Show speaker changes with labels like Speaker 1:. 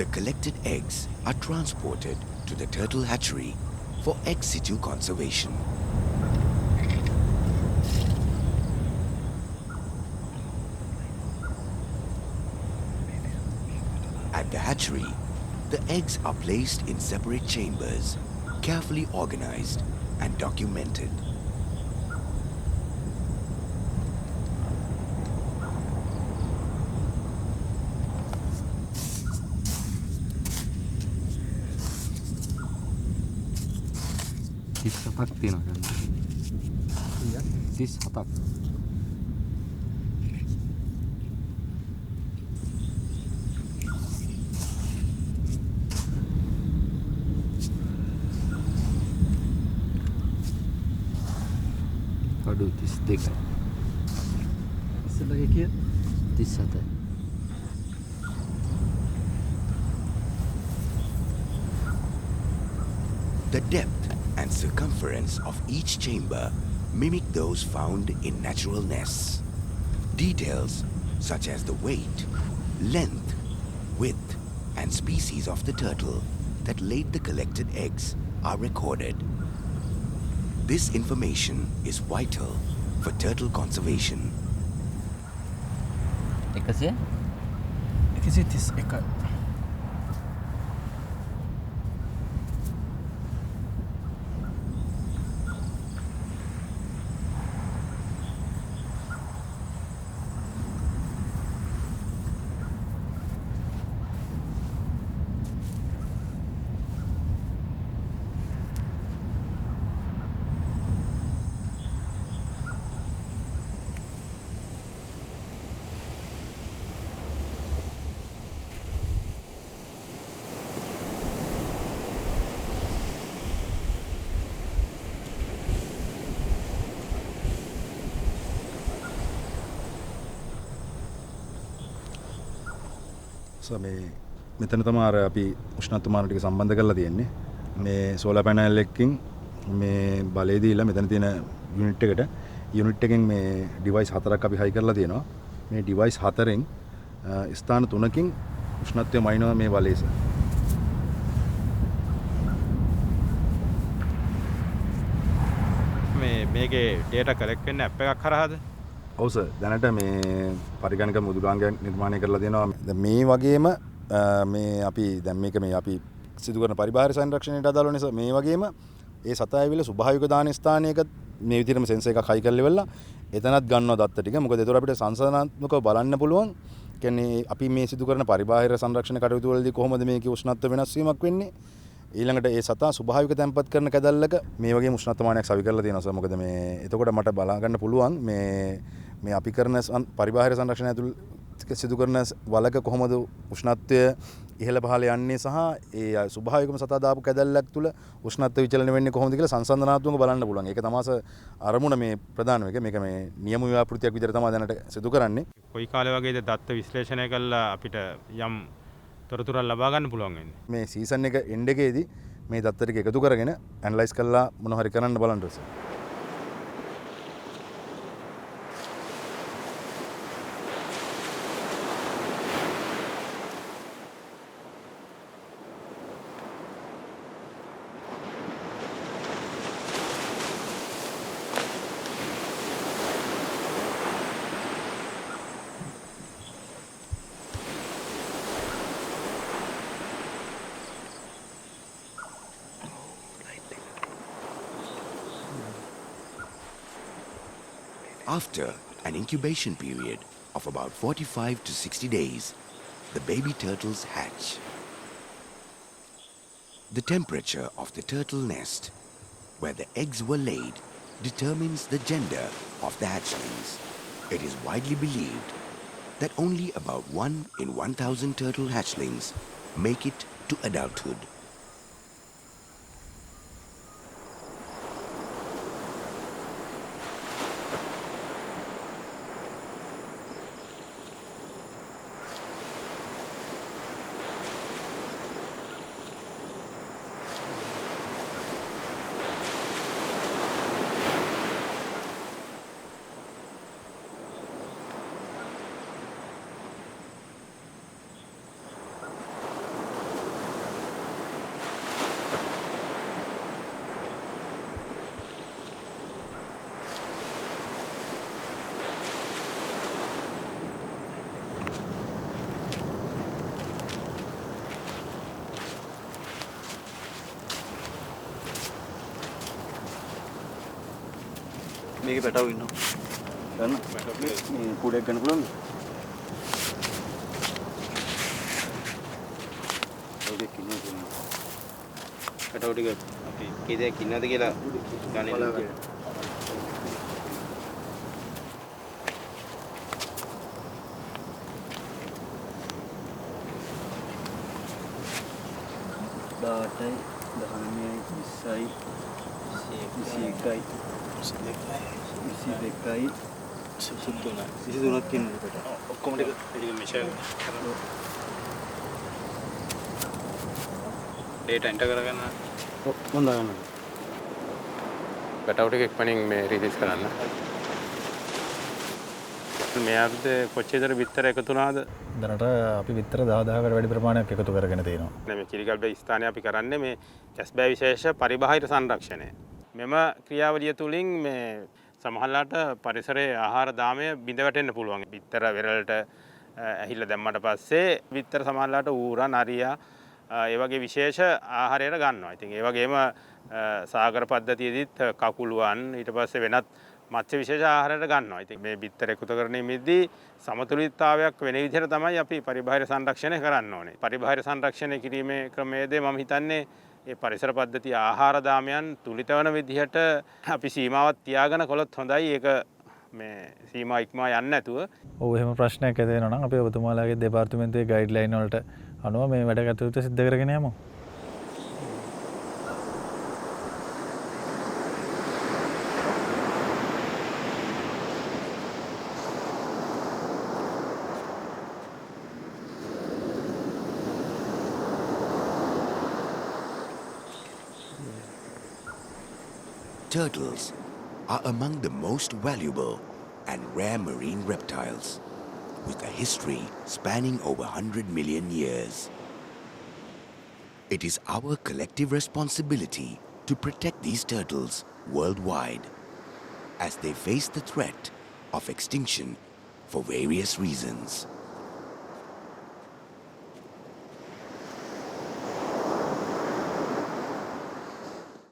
Speaker 1: The collected eggs are transported to the turtle hatchery for ex situ conservation. At the hatchery, the eggs are placed in separate chambers, carefully organized and documented.
Speaker 2: අඩු 32යි.
Speaker 3: ඉස්සෙල්ලගේ කීයද?
Speaker 2: 37යි.
Speaker 1: The depth and circumference of each chamber mimic those found in natural nests. Details such as the weight, length, width, and species of the turtle that laid the collected eggs are recorded. This information is vital for turtle conservation.
Speaker 2: 100
Speaker 3: 131.
Speaker 4: මේ මෙතන තමයි අර අපි උෂ්ණත්වමාන ටික සම්බන්ධ කරලා තියෙන්නේ. මේ සෝලාර් පැනල් එකකින් මේ බලය දීලා මෙතන තියෙන යුනිට් එකට යුනිට් එකෙන් මේ ඩිවයිස් හතරක් අපි හයි කරලා තියෙනවා. මේ ඩිවයිස් හතරෙන් ස්ථාන තුනකින් උෂ්ණත්වය මනිනවා මේ බලයස.
Speaker 5: මේකේ ඩේටා කලෙක්ට් වෙන්න ඇප් එකක් කරාද?
Speaker 4: ඔව් සර්. දැනට මේ පරිගණක මුදුරාංගයක් නිර්මාණය කරලා තියෙනවා. දැන් මේ වගේම මේ අපි දැන් මේක මේ අපි සිදු කරන පරිබාහිර සංරක්ෂණයට අදාළ නිසා මේ වගේම ඒ සතා ඇවිල්ලා ස්වභාවික දාන ස්ථානයක මේ විදිහටම සෙන්සර් එකක් හයි කරලා ඉවරලා එතනත් ගන්නවා දත්ත ටික. මොකද ඒතර අපිට සංසන්දනාත්මකව බලන්න පුළුවන්. කියන්නේ අපි මේ සිදු කරන පරිබාහිර සංරක්ෂණ කටයුතු වලදී කොහොමද මේකේ උෂ්ණත්ව වෙනස් වීමක් වෙන්නේ? ඊළඟට ඒ සතා ස්වභාවික තැන්පත් කරන කැදල්ලක මේ වගේ උෂ්ණත්වමානයක් සවි කරලා තියෙනවා සර්. මොකද මේ එතකොට මට බලා ගන්න පුළුවන් මේ අපි කරන පරිබාහිර සංරක්ෂණය ඇතුළත සිදු කරන වලක කොහොමද උෂ්ණත්වය ඉහළ පහළ යන්නේ සහ ඒ ස්වභාවිකම සතා දාපු කැදල්ලක් තුල උෂ්ණත්ව විචලනය වෙන්නේ කොහොමද කියලා සංසන්දනාත්මකව බලන්න පුළුවන්. ඒක තමයි අරමුණ මේ ප්‍රධානම එක. මේක මේ නියම ව්‍යාපෘතියක් විදිහට තමයි දැනට සිදු කරන්නේ.
Speaker 5: කොයි කාලේ වගේද දත්ත විශ්ලේෂණය කළා අපිට යම් තොරතුරක් ලබා ගන්න පුළුවන් වෙන්නේ.
Speaker 4: මේ සීසන් එක එන්ඩ් එකේදී මේ දත්ත ටික එකතු කරගෙන ඇනලයිස් කරලා මොන හරි කරන්න බලන්න sir.
Speaker 1: After an incubation period of about 45 to 60 days, the baby turtles hatch. The temperature of the turtle nest, where the eggs were laid, determines the gender of the hatchlings. It is widely believed that only about 1 in 1,000 turtle hatchlings make it to adulthood.
Speaker 3: මේක පැටව ඉන්නවා. ගන්න. මේ කුඩයක් ගන්න පුළුවන්ද? කුඩයක් ඉන්නවා. පැටව ටික අපි කී දෙයක් ඉන්නවද කියලා ගණන්. දාටයි 19යි 20යි 21යි 22යි 23ක් ඉන්නකොට ඔක්කොම ටික මෙෂර් කරනවා ඩේටා එන්ටර් කරගන්න මම දාගන්න
Speaker 5: පැටව ටික ඉක්මනින් මේ රිලීස් කරන්න. මේ අපිට කොච්චර විතර එකතු වුණාද?
Speaker 3: දැනට අපි විතර 10000කට වැඩි ප්‍රමාණයක් එකතු කරගෙන තියෙනවා.
Speaker 5: මේ කිරිගල්බේ ස්ථානයේ අපි කරන්නේ මේ කැස්බෑ විශේෂ පරිබාහිර සංරක්ෂණය. මෙම ක්‍රියාවලිය තුළින් මේ සමහරලාට පරිසරයේ ආහාර දාමය බිඳ වැටෙන්න පුළුවන්. විතර වෙරළට ඇහිල්ල දැම්මට පස්සේ විතර සමහරලාට ඌරා නරියා ඒ වගේ විශේෂ ආහාරයට ගන්නවා. ඉතින් ඒ වගේම සාගර පද්ධතියේදීත් කකුළුවන් ඊට පස්සේ වෙනත් මත්ස්‍ය විශේෂ ආහාරයට ගන්නවා. ඉතින් මේ බිත්තර එකතු කරණයේදී සමතුලිතතාවයක් වෙන විදිහට තමයි අපි පරිබාහිර සංරක්ෂණය කරන්න ඕනේ. පරිබාහිර සංරක්ෂණය කිරීමේ ක්‍රමයේදී මම හිතන්නේ මේ පරිසර පද්ධතිය ආහාර දාමයන් තුලිත වන විදිහට අපි සීමාවක් තියාගෙන කළොත් හොඳයි. ඒක මේ සීමා ඉක්මවා යන්නේ නැතුව.
Speaker 3: ඔව් එහෙම ප්‍රශ්නයක් ඇති වෙනවා නම් අපි ඔබතුමාලාගේ දෙපාර්තමේන්තුවේ ගයිඩ්ලයින් වලට අනුව මේ වැඩ කටයුතු සිදු කරගෙන යමු.
Speaker 1: Turtles are among the most valuable and rare marine reptiles, with a history spanning over 100 million years. It is our collective responsibility to protect these turtles worldwide as they face the threat of extinction for various reasons.